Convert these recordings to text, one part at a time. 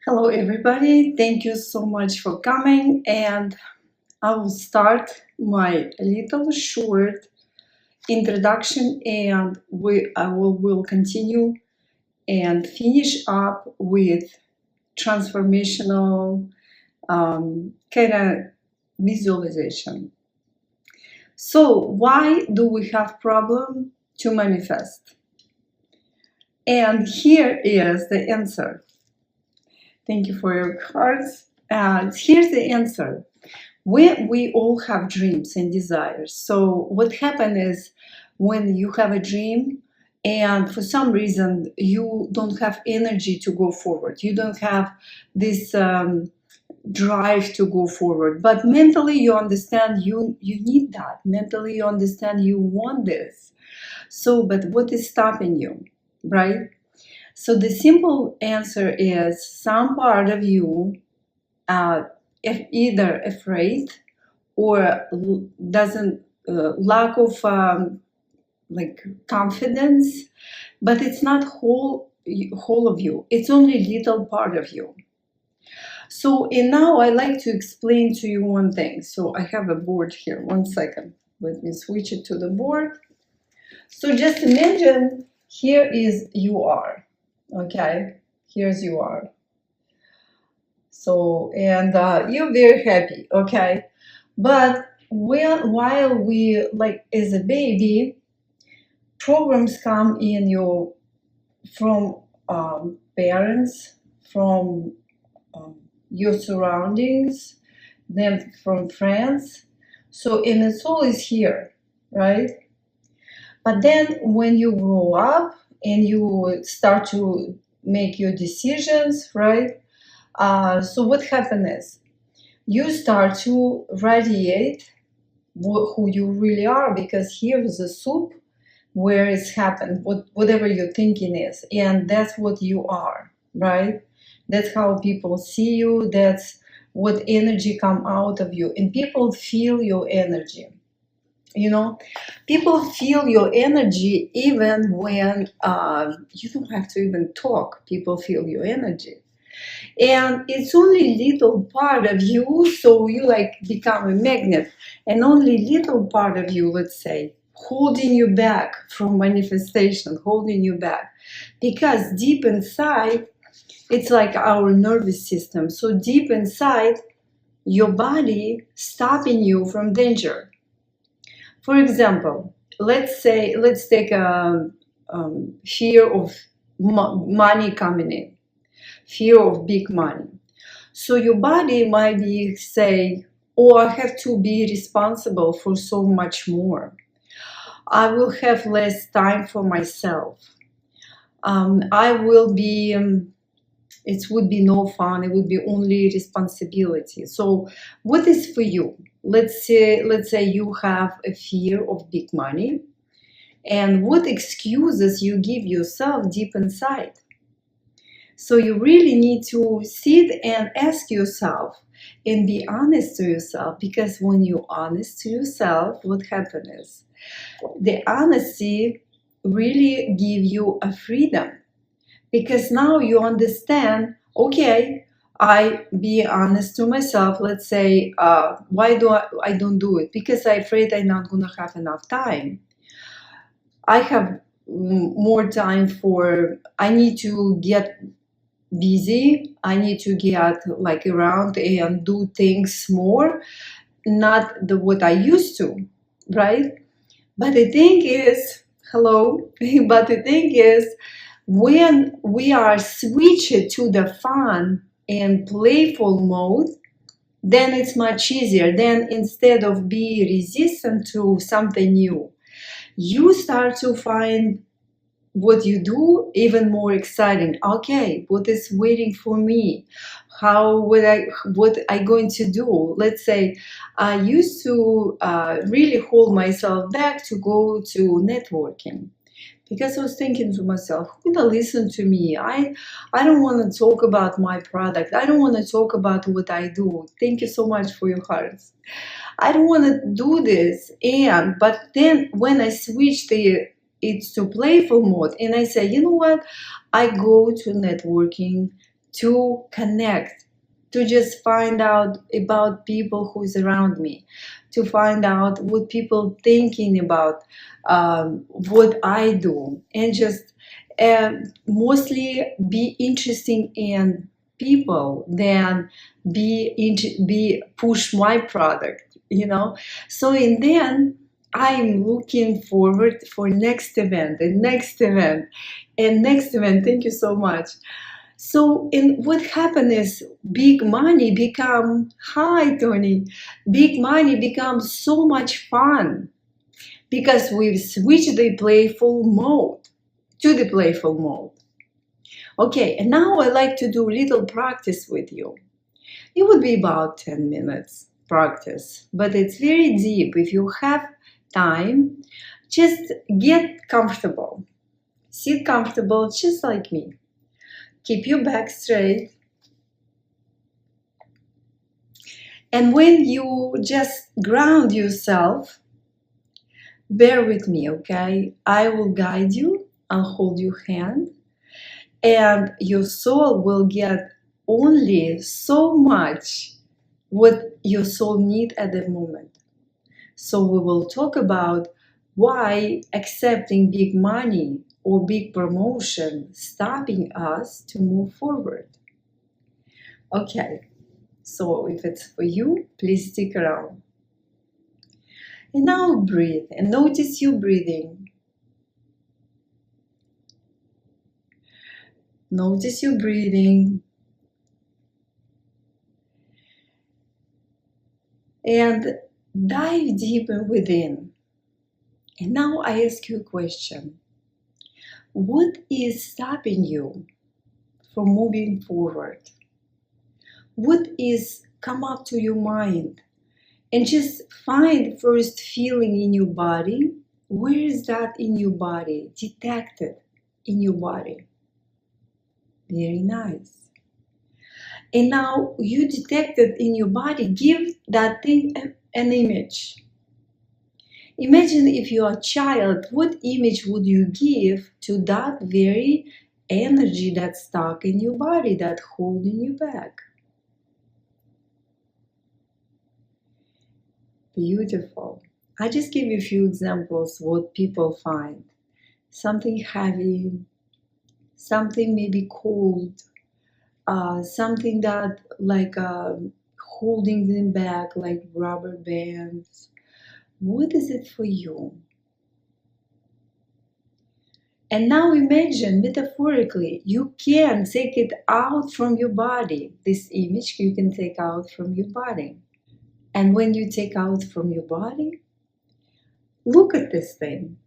Hello, everybody. Thank you so much for coming. And I will start my little short introduction, and will continue and finish up with transformational kind of visualization. So, why do we have problem to manifest? And here is the answer. Thank you for your cards. Here's the answer. We all have dreams and desires. So what happens is when you have a dream and for some reason you don't have energy to go forward, you don't have this drive to go forward, but mentally you understand you need that. Mentally you understand you want this. So, but what is stopping you, right? So the simple answer is some part of you either afraid or doesn't lack of like confidence, but it's not whole of you. It's only little part of you. So and now I like to explain to you one thing. So I have a board here. One second. Let me switch it to the board. So just imagine here is you are. Okay, here's you are. So and you're very happy. Okay, but while we like as a baby, programs come in you from parents, from your surroundings, then from friends. So and it's always here, right? But then when you grow up and you start to make your decisions, right? So what happens is you start to radiate who you really are, because here is the soup where it's happened, whatever your thinking is, and that's what you are, right? That's how people see you. That's what energy come out of you, and people feel your energy. You know, people feel your energy even when you don't have to even talk. People feel your energy, and it's only little part of you, so you like become a magnet, and only little part of you, let's say, holding you back from manifestation, holding you back, because deep inside it's like our nervous system. So deep inside your body stopping you from danger. For example, let's take a fear of money coming in, fear of big money. So your body might be say, oh, I have to be responsible for so much more. I will have less time for myself. I will be, it would be no fun. It would be only responsibility. So what is for you? Let's say you have a fear of big money, and what excuses you give yourself deep inside. So you really need to sit and ask yourself and be honest to yourself, because when you're honest to yourself, what happens is the honesty really give you a freedom, because now you understand, okay, I be honest to myself. Let's say, why do I don't do it? Because I'm afraid I'm not gonna have enough time. I have more time for, I need to get busy. I need to get like around and do things more, not the what I used to, right? But the thing is, hello, but the thing is, when we are switched to the fun and playful mode, then it's much easier. Then instead of being resistant to something new, you start to find what you do even more exciting. Okay, what is waiting for me? What I going to do? Let's say I used to really hold myself back to go to networking, because I was thinking to myself, who gonna listen to me? I don't want to talk about my product. I don't want to talk about what I do. Thank you so much for your hearts. I don't want to do this. But then when I switched it's to playful mode, and I say, you know what? I go to networking to connect, to just find out about people who's around me, to find out what people thinking about what I do, and just mostly be interesting in people than be push my product, So and then I'm looking forward for next event and next event and next event. Thank you so much. So, and what happened is big money become, hi Tony, big money becomes so much fun because we've switched the playful mode to the playful mode. Okay, and now I like to do a little practice with you. It would be about 10 minutes practice, but it's very deep. If you have time, just get comfortable. Sit comfortable, just like me. Keep your back straight. And when you just ground yourself, bear with me, okay? I will guide you, I'll hold your hand, and your soul will get only so much what your soul needs at the moment. So we will talk about why accepting big money or big promotion stopping us to move forward. Okay, so if it's for you, please stick around. And now breathe and notice you breathing. Notice you breathing. And dive deeper within. And now I ask you a question. What is stopping you from moving forward? What is come up to your mind? And just find first feeling in your body. Where is that in your body? Detect it in your body. Very nice. And now you detect it in your body. Give that thing an image. Imagine if you are a child, what image would you give to that very energy that's stuck in your body, that holding you back? Beautiful. I just give you a few examples what people find. Something heavy, something maybe cold, something that like holding them back like rubber bands. What is it for you? And now imagine, metaphorically, you can take it out from your body. This image you can take out from your body. And when you take out from your body, look at this thing.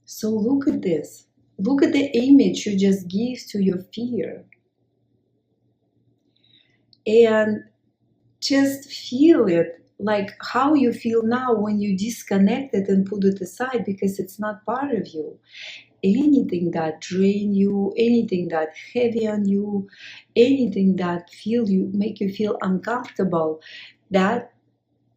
So look at this. Look at the image you just give to your fear. And just feel it, like how you feel now when you disconnect it and put it aside because it's not part of you. Anything that drain you, anything that heavy on you, anything that make you feel uncomfortable, that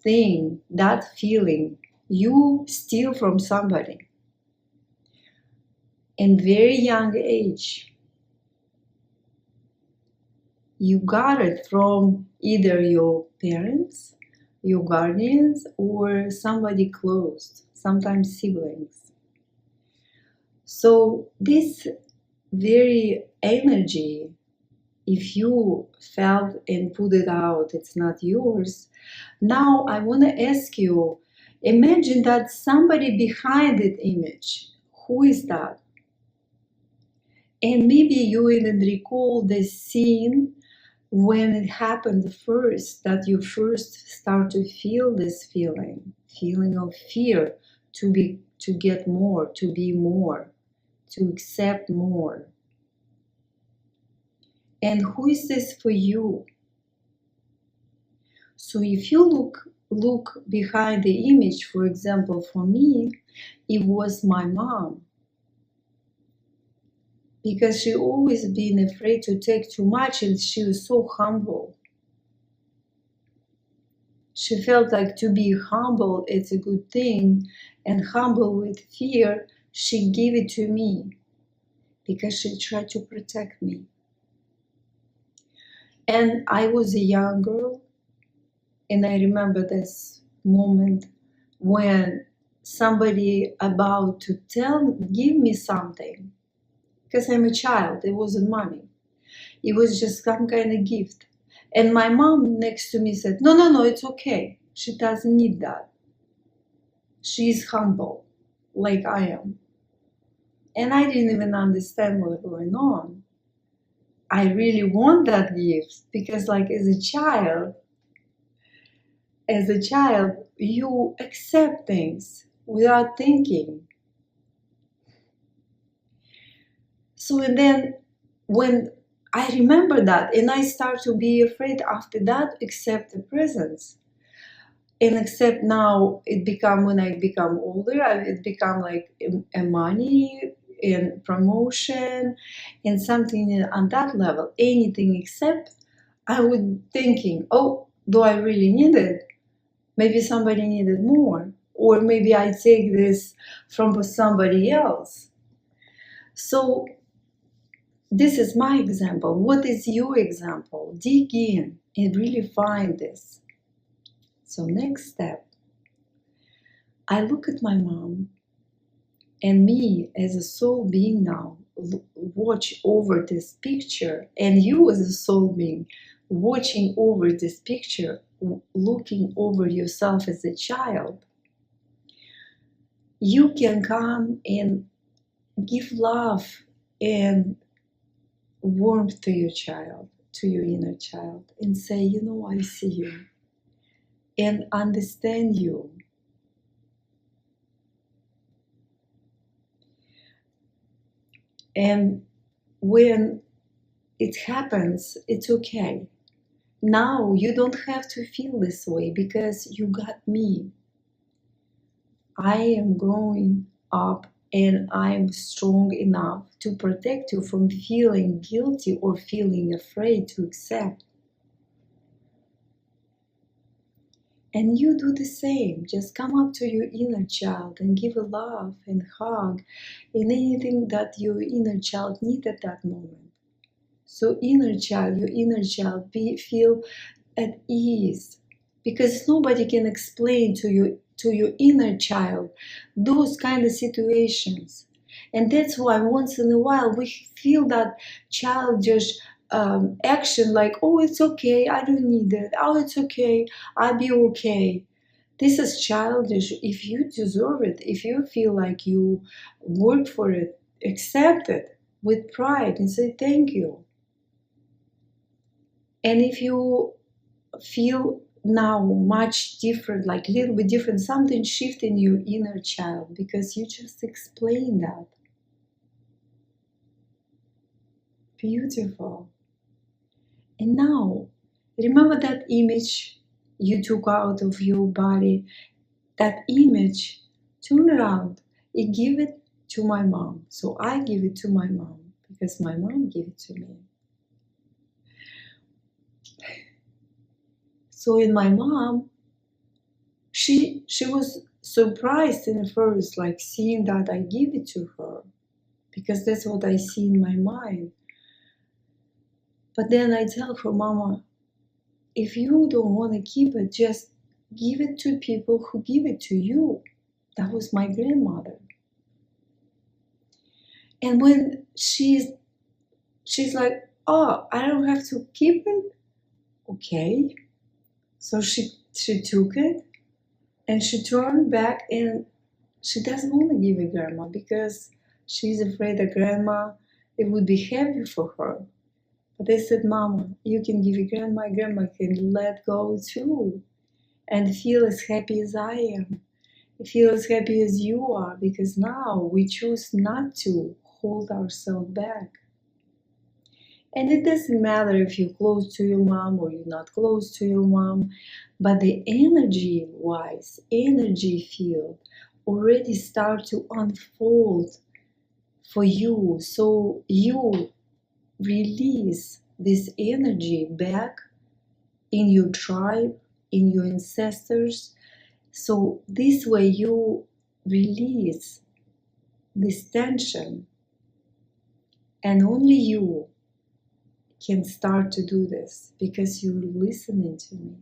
thing, that feeling, you steal from somebody in very young age. You got it from either your parents, your guardians, or somebody close, sometimes siblings. So this very energy, if you felt and put it out, it's not yours. Now I want to ask you, imagine that somebody behind that image. Who is that? And maybe you even recall the scene when it happened first, that you first start to feel this feeling of fear to get more, to be more, to accept more. And who is this for you? So if you look behind the image, for example, for me, it was my mom. Because she always been afraid to take too much and she was so humble. She felt like to be humble, it's a good thing, and humble with fear, she gave it to me because she tried to protect me. And I was a young girl, and I remember this moment when somebody about to give me something, because I'm a child, it wasn't money. It was just some kind of gift. And my mom next to me said, no, no, no, it's okay. She doesn't need that. She's humble, like I am. And I didn't even understand what was going on. I really want that gift because, like, as a child, you accept things without thinking. So, and then when I remember that, and I start to be afraid after that, accept the presents. And except now it become, when I become older, it become like a money and promotion and something on that level. Anything except I would thinking, oh, do I really need it? Maybe somebody needed more, or maybe I take this from somebody else. So this is my example. What is your example? Dig in and really find this. So next step, I look at my mom and me as a soul being now, watch over this picture, and you as a soul being watching over this picture, looking over yourself as a child. You can come and give love and warmth to your child, to your inner child, and say, you know, I see you and understand you. And when it happens, it's okay. Now you don't have to feel this way because you got me. I am growing up and I'm strong enough to protect you from feeling guilty or feeling afraid to accept. And you do the same. Just come up to your inner child and give a love and hug and anything that your inner child needs at that moment. So your inner child feel at ease, because nobody can explain to your inner child those kind of situations. And that's why once in a while we feel that childish action, like, oh, it's okay, I don't need it, oh, it's okay, I'll be okay. This is childish. If you deserve it, if you feel like you work for it, accept it with pride and say thank you. And if you feel now much different, like a little bit different, something shift in your inner child because you just explained that. Beautiful. And now, remember that image you took out of your body, that image, turn around and give it to my mom. So I give it to my mom because my mom gave it to me. So in my mom, she was surprised in first, like seeing that I give it to her, because that's what I see in my mind. But then I tell her, Mama, if you don't want to keep it, just give it to people who give it to you. That was my grandmother. And when she's like, oh, I don't have to keep it? Okay. So she took it and she turned back, and she doesn't want to give it grandma because she's afraid that grandma, it would be heavy for her. But I said, Mama, you can give it grandma. Grandma can let go too and feel as happy as I am. Feel as happy as you are, because now we choose not to hold ourselves back. And it doesn't matter if you're close to your mom or you're not close to your mom, but the energy-wise, energy field already start to unfold for you. So you release this energy back in your tribe, in your ancestors. So this way you release this tension, and only you can start to do this because you're listening to me.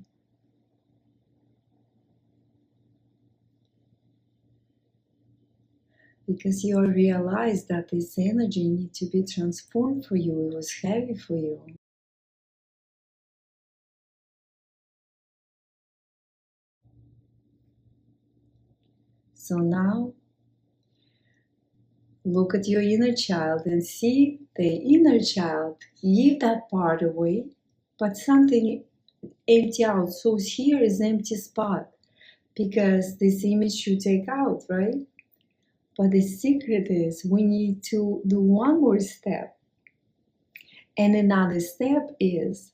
Because you realize that this energy needs to be transformed for you. It was heavy for you. So now look at your inner child and see the inner child. Give that part away, but something empty out. So here is empty spot because this image you take out, right? But the secret is we need to do one more step. And another step is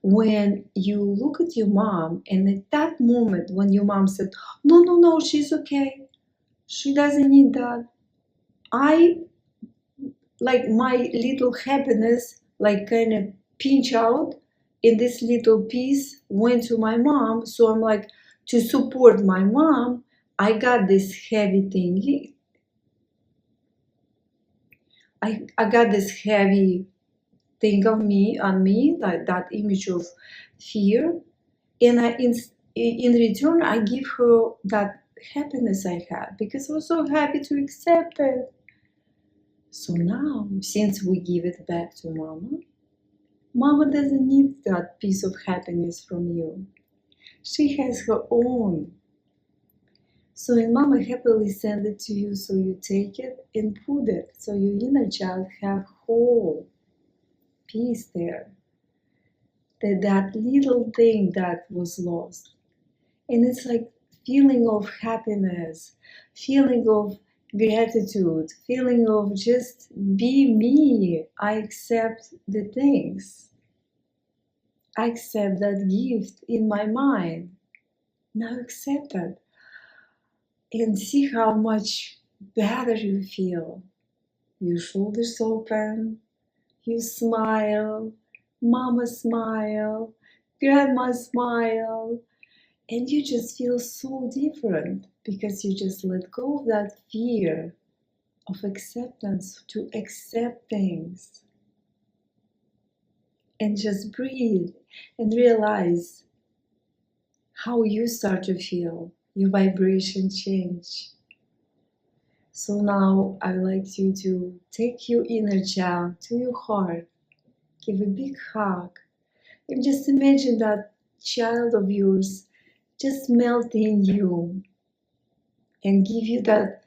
when you look at your mom, and at that moment when your mom said, no, no, no, she's okay. She doesn't need that. I, like my little happiness, like kind of pinch out in this little piece went to my mom. So I'm like, to support my mom, I got this heavy thing. I got this heavy thing of me on me, like that image of fear. And in return, I give her that happiness I had because I was so happy to accept it. So now, since we give it back to Mama, Mama doesn't need that piece of happiness from you. She has her own. So and Mama happily send it to you, so you take it and put it. So your inner child have whole peace there. That little thing that was lost. And it's like feeling of happiness, feeling of gratitude, feeling of just be me. I accept the things. I accept that gift in my mind. Now accept it and see how much better you feel. Your shoulders open, you smile, mama smile, grandma smile, and you just feel so different because you just let go of that fear of acceptance to accept things and just breathe and realize how you start to feel your vibration change. So now I would like you to take your inner child to your heart, give a big hug, and just imagine that child of yours just melt in you and give you that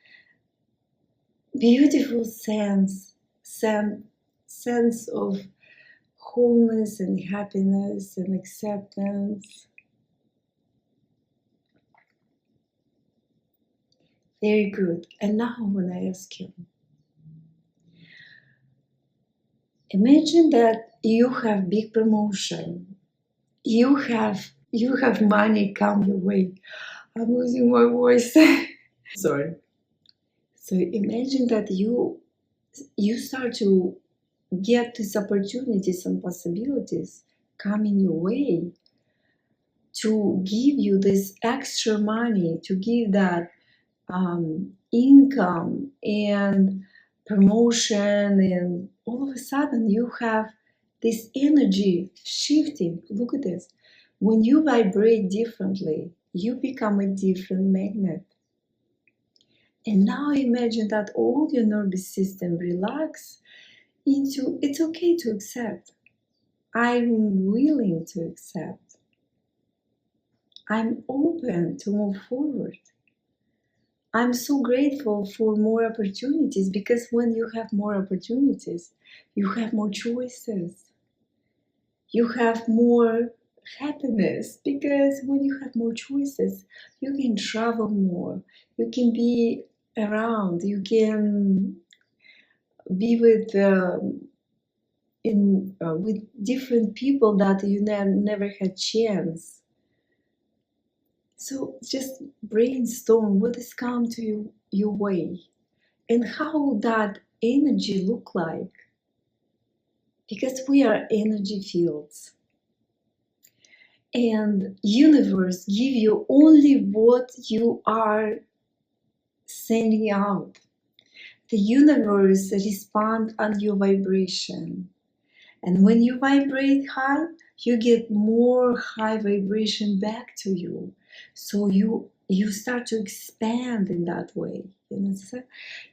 beautiful sense of wholeness and happiness and acceptance. Very good. And now when I ask you, imagine that you have big promotion. You have money come your way. I'm losing my voice. Sorry. So imagine that you start to get these opportunities and possibilities coming your way to give you this extra money, to give that income and promotion, and all of a sudden you have this energy shifting. Look at this. When you vibrate differently, you become a different magnet. And now imagine that all your nervous system relax into it's okay to accept. I'm willing to accept. I'm open to move forward. I'm so grateful for more opportunities because when you have more opportunities, you have more choices. You have more happiness because when you have more choices, you can travel more. You can be around. You can be with with different people that you never had chance. So just brainstorm what has come to you your way and how that energy look like, because we are energy fields and universe give you only what you are sending out. The universe respond on your vibration, And when you vibrate high, you get more high vibration back to you. So you start to expand in that way. You know, so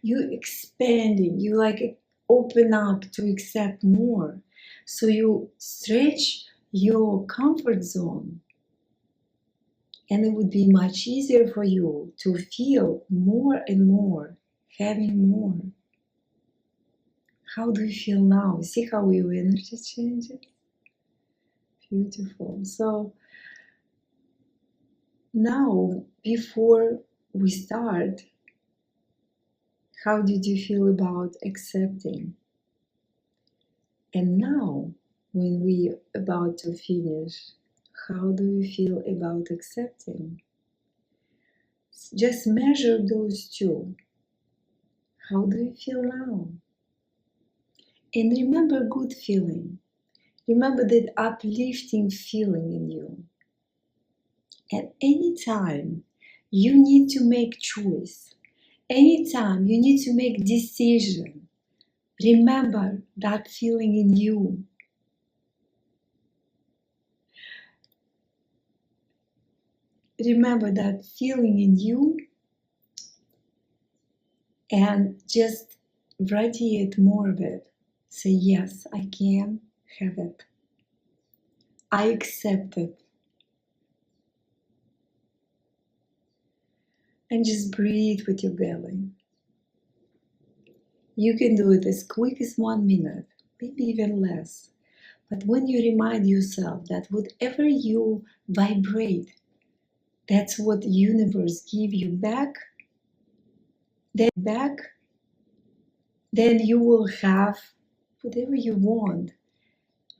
you expanding, you like open up to accept more. So you stretch your comfort zone, and it would be much easier for you to feel more and more, having more. How do you feel now? See how your energy changes? Beautiful. So now, before we start, how did you feel about accepting? And now, when we about to finish, how do you feel about accepting? Just measure those two. How do you feel now? And remember good feeling. Remember that uplifting feeling in you. At any time you need to make choice, anytime you need to make decision, remember that feeling in you. Remember that feeling in you and just radiate more of it. Say, yes, I can have it. I accept it. And just breathe with your belly. You can do it as quick as 1 minute, maybe even less. But when you remind yourself that whatever you vibrate, that's what the universe give you back, then you will have whatever you want.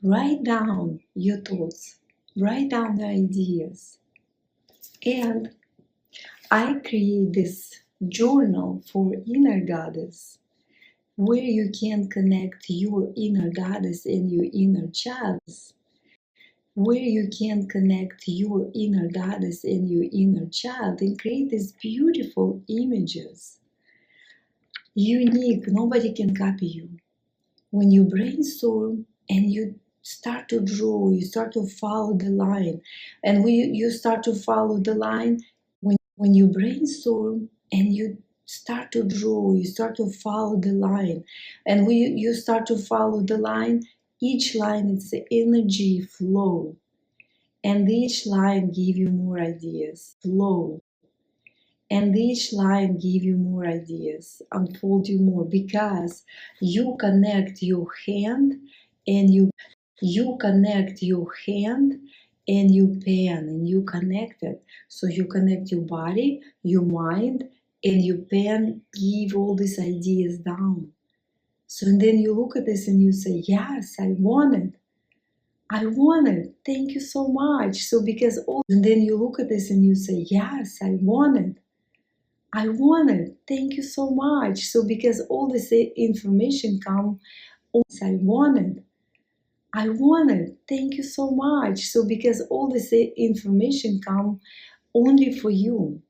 Write down your thoughts, write down the ideas. And I create this journal for inner goddess, where you can connect your inner goddess and your inner child, where you can connect your inner goddess and your inner child and create these beautiful images. Unique, nobody can copy you. When you brainstorm and you start to draw, you start to follow the line, and when you start to follow the line, when you brainstorm and you start to draw, you start to follow the line, and when you start to follow the line, each line is the energy flow, and each line give you more ideas, flow, and each line give you more ideas, unfold you more, because you connect your hand and you connect your hand and your pen, and you connect it. So you connect your body, your mind, and your pen give all these ideas down. So and then you look at this and you say, yes, I want it. I want it. Thank you so much. So because all, and then you look at this and you say, yes, I want it. I want it. Thank you so much. So because all this information come, I want it. I want it. Thank you so much. So because all this information come only for you.